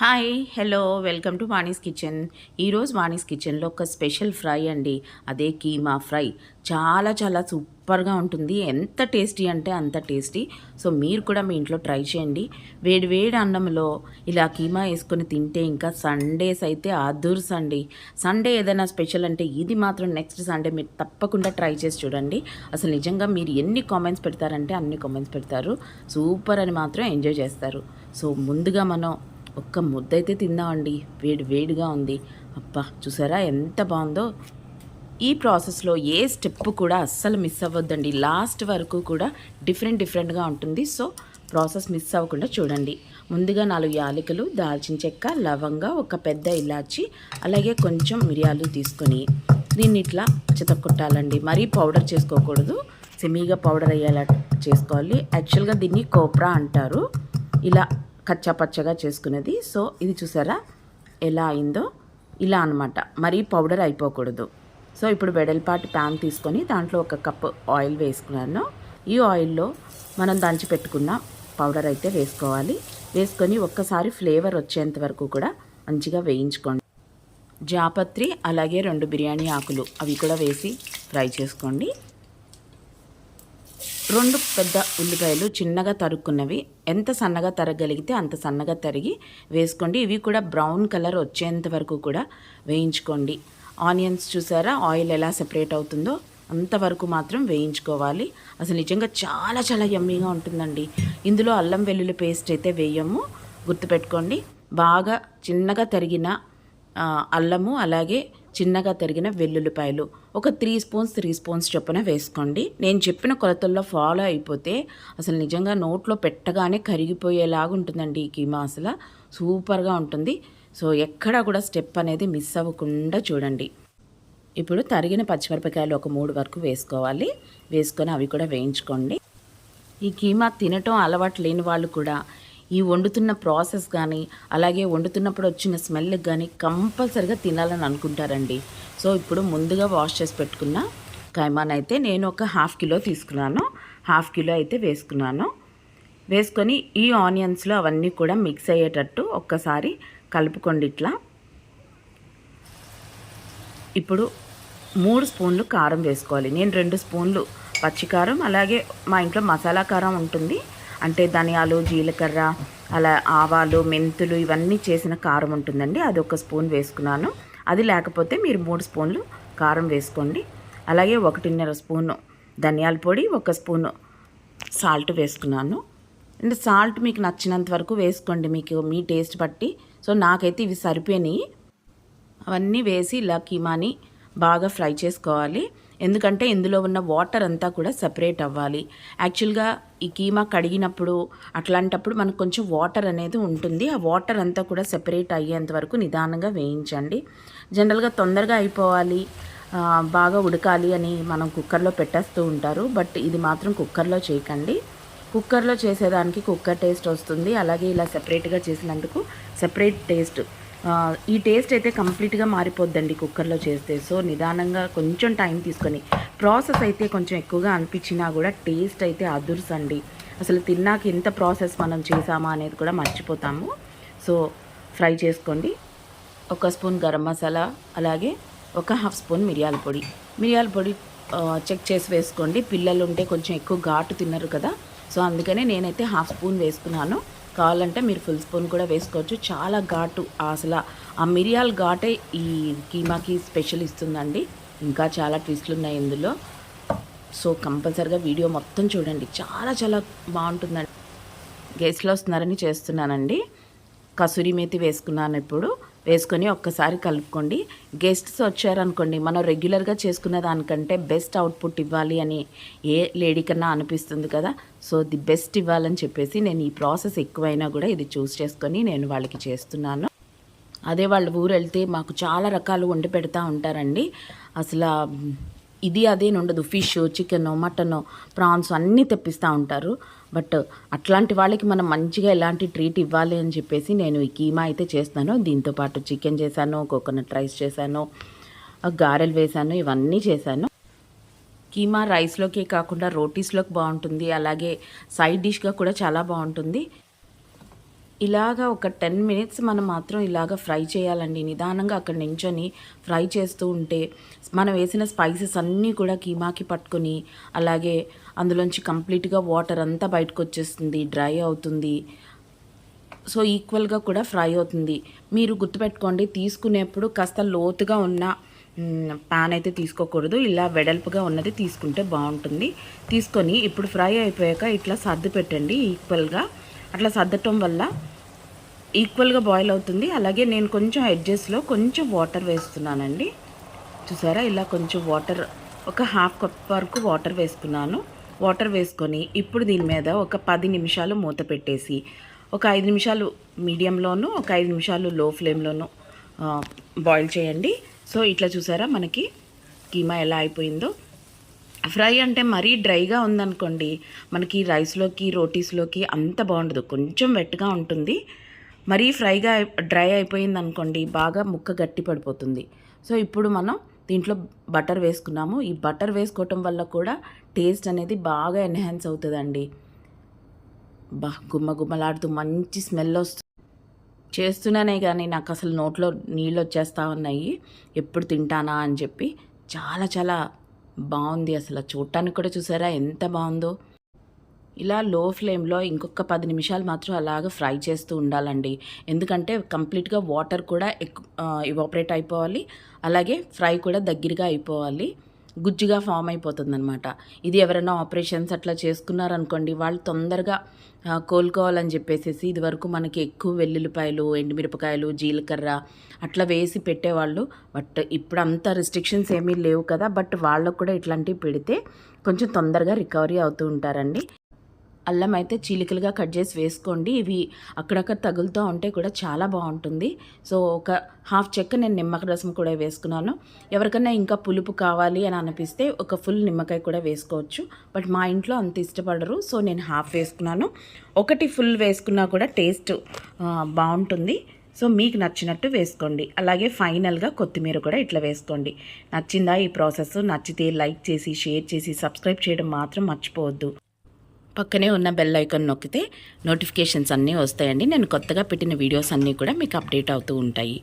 Hi hello welcome to Vani's kitchen. ఈరోజు వాణీస్ కిచెన్లో ఒక స్పెషల్ ఫ్రై అండి. అదే కీమా ఫ్రై. చాలా చాలా సూపర్గా ఉంటుంది. ఎంత టేస్టీ అంటే అంత టేస్టీ. సో మీరు కూడా మీ ఇంట్లో ట్రై చేయండి. వేడి వేడి అన్నంలో ఇలా కీమా వేసుకొని తింటే ఇంకా సండేస్ అయితే అదుర్స్ అండి. సండే ఏదైనా స్పెషల్ అంటే ఇది మాత్రం నెక్స్ట్ సండే మీరు తప్పకుండా ట్రై చేసి చూడండి. అసలు నిజంగా మీరు ఎన్ని కామెంట్స్ పెడతారంటే అన్ని కామెంట్స్ పెడతారు. సూపర్ అని మాత్రం ఎంజాయ్ చేస్తారు. సో ముందుగా మనం ఒక్క ముద్ద అయితే తిందామండి. వేడి వేడిగా ఉంది. అబ్బా చూసారా ఎంత బాగుందో. ఈ ప్రాసెస్లో ఏ స్టెప్ కూడా అస్సలు మిస్ అవ్వద్దండి. లాస్ట్ వరకు కూడా డిఫరెంట్గా ఉంటుంది. సో ప్రాసెస్ మిస్ అవ్వకుండా చూడండి. ముందుగా 4 యాలకులు, దాల్చిన చెక్క, లవంగా, ఒక పెద్ద ఇలాచి, అలాగే కొంచెం మిరియాలు తీసుకొని దీన్ని ఇట్లా చితక్కొట్టాలండి. మరీ పౌడర్ చేసుకోకూడదు. సెమీగా పౌడర్ అయ్యేలా చేసుకోవాలి. యాక్చువల్గా దీన్ని కోప్రా అంటారు. ఇలా కచ్చాపచ్చగా చేసుకునేది. సో ఇది చూసారా ఎలా అయిందో, ఇలా అనమాట. మరీ పౌడర్ అయిపోకూడదు. సో ఇప్పుడు వెడల్పాటి ప్యాన్ తీసుకొని దాంట్లో 1 కప్పు ఆయిల్ వేసుకున్నాను. ఈ ఆయిల్లో మనం దంచి పెట్టుకున్న పౌడర్ అయితే వేసుకోవాలి. వేసుకొని ఒక్కసారి ఫ్లేవర్ వచ్చేంత వరకు కూడా మంచిగా వేయించుకోండి. జాపత్రి అలాగే 2 బిర్యానీ ఆకులు అవి కూడా వేసి ఫ్రై చేసుకోండి. 2 పెద్ద ఉల్లిపాయలు చిన్నగా తరుక్కున్నవి, ఎంత సన్నగా తరగలిగితే అంత సన్నగా తరిగి వేసుకోండి. ఇవి కూడా బ్రౌన్ కలర్ వచ్చేంత వరకు కూడా వేయించుకోండి. ఆనియన్స్ చూసారా ఆయిల్ ఎలా సెపరేట్ అవుతుందో అంతవరకు మాత్రం వేయించుకోవాలి. అసలు నిజంగా చాలా చాలా యమ్మీగా ఉంటుందండి. ఇందులో అల్లం వెల్లుల్లి పేస్ట్ అయితే వేయము, గుర్తుపెట్టుకోండి. బాగా చిన్నగా తరిగిన అల్లము అలాగే చిన్నగా తరిగిన వెల్లుల్లిపాయలు ఒక 3 స్పూన్స్ చొప్పున వేసుకోండి. నేను చెప్పిన కొలతల్లో ఫాలో అయిపోతే అసలు నిజంగా నోట్లో పెట్టగానే కరిగిపోయేలాగా ఉంటుందండి ఈ కీమా. అసలు సూపర్గా ఉంటుంది. సో ఎక్కడా కూడా స్టెప్ అనేది మిస్ అవ్వకుండా చూడండి. ఇప్పుడు తరిగిన పచ్చిమిరపకాయలు ఒక 3 వరకు వేసుకోవాలి. వేసుకొని అవి కూడా వేయించుకోండి. ఈ కీమా తినటం అలవాటు లేని వాళ్ళు కూడా ఈ వండుతున్న ప్రాసెస్ కానీ అలాగే వండుతున్నప్పుడు వచ్చిన స్మెల్కి కానీ కంపల్సరిగా తినాలని అనుకుంటారండి. సో ఇప్పుడు ముందుగా వాష్ చేసి పెట్టుకున్న కైమాన్ అయితే నేను ఒక 1/2 కిలో తీసుకున్నాను. 1/2 కిలో అయితే వేసుకున్నాను. వేసుకొని ఈ ఆనియన్స్లో అవన్నీ కూడా మిక్స్ అయ్యేటట్టు ఒక్కసారి కలుపుకోండి ఇట్లా. ఇప్పుడు 3 స్పూన్లు కారం వేసుకోవాలి. నేను 2 స్పూన్లు పచ్చికారం అలాగే మా ఇంట్లో మసాలా కారం ఉంటుంది, అంటే ధనియాలు, జీలకర్ర, అలా ఆవాలు, మెంతులు ఇవన్నీ చేసిన కారం ఉంటుందండి. అది 1 స్పూన్ వేసుకున్నాను. అది లేకపోతే మీరు 3 స్పూన్లు కారం వేసుకోండి. అలాగే 1.5 స్పూను ధనియాల పొడి, 1 స్పూను సాల్ట్ వేసుకున్నాను. అంటే సాల్ట్ మీకు నచ్చినంత వరకు వేసుకోండి, మీకు మీ టేస్ట్ బట్టి. సో నాకైతే ఇవి సరిపోయినాయి. అవన్నీ వేసి ఇలా కీమాని బాగా ఫ్రై చేసుకోవాలి. ఎందుకంటే ఇందులో ఉన్న వాటర్ అంతా కూడా సెపరేట్ అవ్వాలి. యాక్చువల్గా ఈ కీమా కడిగినప్పుడు అట్లాంటప్పుడు మనకు కొంచెం వాటర్ అనేది ఉంటుంది. ఆ వాటర్ అంతా కూడా సెపరేట్ అయ్యేంత వరకు నిదానంగా వేయించండి. జనరల్గా తొందరగా అయిపోవాలి, బాగా ఉడకాలి అని మనం కుక్కర్లో పెట్టేస్తూ ఉంటారు. బట్ ఇది మాత్రం కుక్కర్లో చేయకండి. కుక్కర్లో చేసేదానికి కుక్కర్ టేస్ట్ వస్తుంది. అలాగే ఇలా సెపరేట్గా చేసినందుకు సెపరేట్ టేస్ట్. ఈ టేస్ట్ అయితే కంప్లీట్గా మారిపోద్దండి కుక్కర్లో చేస్తే. సో నిదానంగా కొంచెం టైం తీసుకొని, ప్రాసెస్ అయితే కొంచెం ఎక్కువగా అనిపించినా కూడా టేస్ట్ అయితే అదుర్స్ అండి. అసలు తిన్నాక ఎంత ప్రాసెస్ మనం చేసామా అనేది కూడా మర్చిపోతాము. సో ఫ్రై చేసుకోండి. 1 స్పూన్ గరం మసాలా అలాగే 1/2 స్పూన్ మిరియాల పొడి చెక్ చేసి వేసుకోండి. పిల్లలు ఉంటే కొంచెం ఎక్కువ ఘాటు తిన్నారు కదా, సో అందుకనే నేనైతే 1/2 స్పూన్ వేసుకున్నాను. కావాలంటే మీరు ఫుల్ స్పూన్ కూడా వేసుకోవచ్చు. చాలా ఘాటు, అసలు ఆ మిరియాల ఘాటే ఈ కీమాకి స్పెషల్ ఇస్తుందండి. ఇంకా చాలా ట్విస్ట్లు ఉన్నాయి ఇందులో. సో కంపల్సరిగా వీడియో మొత్తం చూడండి, చాలా చాలా బాగుంటుందండి. గెస్ట్లు వస్తున్నారని చేస్తున్నానండి. కసూరి మేతి వేసుకున్నాను. ఇప్పుడు వేసుకొని ఒక్కసారి కలుపుకోండి. గెస్ట్స్ వచ్చారనుకోండి, మనం రెగ్యులర్గా చేసుకున్న దానికంటే బెస్ట్ అవుట్పుట్ ఇవ్వాలి అని ఏ లేడీ కన్నా అనిపిస్తుంది కదా. సో ది బెస్ట్ ఇవ్వాలని చెప్పేసి నేను ఈ ప్రాసెస్ ఎక్కువైనా కూడా ఇది చూస్ చేసుకొని నేను వాళ్ళకి చేస్తున్నాను. అదే వాళ్ళ ఊరు వెళ్తే మాకు చాలా రకాలు వండి పెడతా ఉంటారండి. అసలు ఇది అదేని ఉండదు. ఫిష్, చికెన్, మటన్, ప్రాన్స్ అన్నీ తెప్పిస్తూ ఉంటారు. బట్ అట్లాంటి వాళ్ళకి మనం మంచిగా ఎలాంటి ట్రీట్ ఇవ్వాలి అని చెప్పేసి నేను ఈ కీమా అయితే చేస్తాను. దీంతోపాటు చికెన్ చేశాను, కోకోనట్ రైస్ చేశాను, గారెలు వేశాను, ఇవన్నీ చేశాను. కీమా రైస్లోకే కాకుండా రోటీస్లోకి బాగుంటుంది, అలాగే సైడ్ డిష్గా కూడా చాలా బాగుంటుంది. ఇలాగా ఒక 10 మినిట్స్ మనం మాత్రం ఇలాగ ఫ్రై చేయాలండి. నిదానంగా అక్కడ నించొని ఫ్రై చేస్తూ ఉంటే మనం వేసిన స్పైసెస్ అన్నీ కూడా కీమాకి పట్టుకొని, అలాగే అందులోంచి కంప్లీట్‌గా వాటర్ అంతా బయటకు వచ్చేస్తుంది, డ్రై అవుతుంది. సో ఈక్వల్గా కూడా ఫ్రై అవుతుంది. మీరు గుర్తుపెట్టుకోండి, తీసుకునేప్పుడు కాస్త లోతుగా ఉన్న పాన్ అయితే తీసుకోకూడదు. ఇలా వెడల్పుగా ఉన్నది తీసుకుంటే బాగుంటుంది. తీసుకొని ఇప్పుడు ఫ్రై అయిపోయాక ఇట్లా సర్ది పెట్టండి ఈక్వల్గా. అట్లా సర్దటం వల్ల ఈక్వల్గా బాయిల్ అవుతుంది. అలాగే నేను కొంచెం ఎడ్జెస్లో కొంచెం వాటర్ వేస్తున్నానండి. చూసారా, ఇలా కొంచెం వాటర్, ఒక హాఫ్ కప్ వరకు వాటర్ వేసుకున్నాను. వాటర్ వేసుకొని ఇప్పుడు దీని మీద ఒక 10 నిమిషాలు మూత పెట్టేసి, ఒక 5 నిమిషాలు మీడియంలోను, ఒక 5 నిమిషాలు లో ఫ్లేమ్లోను బాయిల్ చేయండి. సో ఇట్లా చూసారా మనకి కీమా ఎలా అయిపోయిందో. ఫ్రై అంటే మరీ డ్రైగా ఉందనుకోండి, మనకి రైస్లోకి రోటీస్లోకి అంత బాగుండదు, కొంచెం వెట్గా ఉంటుంది. మరీ డ్రై అయిపోయింది అనుకోండి, బాగా ముక్క గట్టి పడిపోతుంది. సో ఇప్పుడు మనం దీంట్లో బటర్ వేసుకున్నాము. ఈ బటర్ వేసుకోవటం వల్ల కూడా టేస్ట్ అనేది బాగా ఎన్హాన్స్ అవుతుందండి. గుమ్మలాడుతూ మంచి స్మెల్ వస్తుంది. చేస్తున్నానే కానీ నాకు అసలు నోట్లో నీళ్ళు వచ్చేస్తూ ఉన్నాయి, ఎప్పుడు తింటానా అని చెప్పి. చాలా చాలా బాగుంది అసలు. చూడటానికి కూడా చూసారా ఎంత బాగుందో. ఇలా లో ఫ్లేమ్లో ఇంకొక 10 నిమిషాలు మాత్రం అలాగ ఫ్రై చేస్తూ ఉండాలండి. ఎందుకంటే కంప్లీట్గా వాటర్ కూడా ఇవాపరేట్ అయిపోవాలి, అలాగే ఫ్రై కూడా దగ్గరగా అయిపోవాలి, గుజ్జుగా ఫామ్ అయిపోతుందన్నమాట. ఇది ఎవరైనా ఆపరేషన్స్ అట్లా చేసుకున్నారనుకోండి, వాళ్ళు తొందరగా కోలుకోవాలని చెప్పేసి ఇదివరకు మనకి ఎక్కువ వెల్లుల్లిపాయలు, ఎండుమిరపకాయలు, జీలకర్ర అట్లా వేసి పెట్టేవాళ్ళు. బట్ ఇప్పుడు అంత రిస్ట్రిక్షన్స్ ఏమీ లేవు కదా. బట్ వాళ్ళకు కూడా ఇట్లాంటివి పెడితే కొంచెం తొందరగా రికవరీ అవుతూ ఉంటారండి. అల్లం అయితే చీలికలుగా కట్ చేసి వేసుకోండి. ఇవి అక్కడక్కడ తగులుతూ ఉంటే కూడా చాలా బాగుంటుంది. సో ఒక హాఫ్ చెక్క నేను నిమ్మకాయ రసం కూడా వేసుకున్నాను. ఎవరికైనా ఇంకా పులుపు కావాలి అని అనిపిస్తే ఒక ఫుల్ నిమ్మకాయ కూడా వేసుకోవచ్చు. బట్ మా ఇంట్లో అంత ఇష్టపడరు, సో నేను హాఫ్ వేసుకున్నాను. ఒకటి ఫుల్ వేసుకున్నా కూడా టేస్ట్ బాగుంటుంది. సో మీకు నచ్చినట్టు వేసుకోండి. అలాగే ఫైనల్గా కొత్తిమీర కూడా ఇట్లా వేసుకోండి. నచ్చిందా ఈ ప్రాసెస్? నచ్చితే లైక్ చేసి, షేర్ చేసి, సబ్స్క్రైబ్ చేయడం మాత్రం మర్చిపోవద్దు. పక్కనే ఉన్న బెల్ ఐకాన్ నొక్కితే నోటిఫికేషన్స్ అన్నీ వస్తాయండి. నేను కొత్తగా పెట్టిన వీడియోస్ అన్నీ కూడా మీకు అప్డేట్ అవుతూ ఉంటాయి.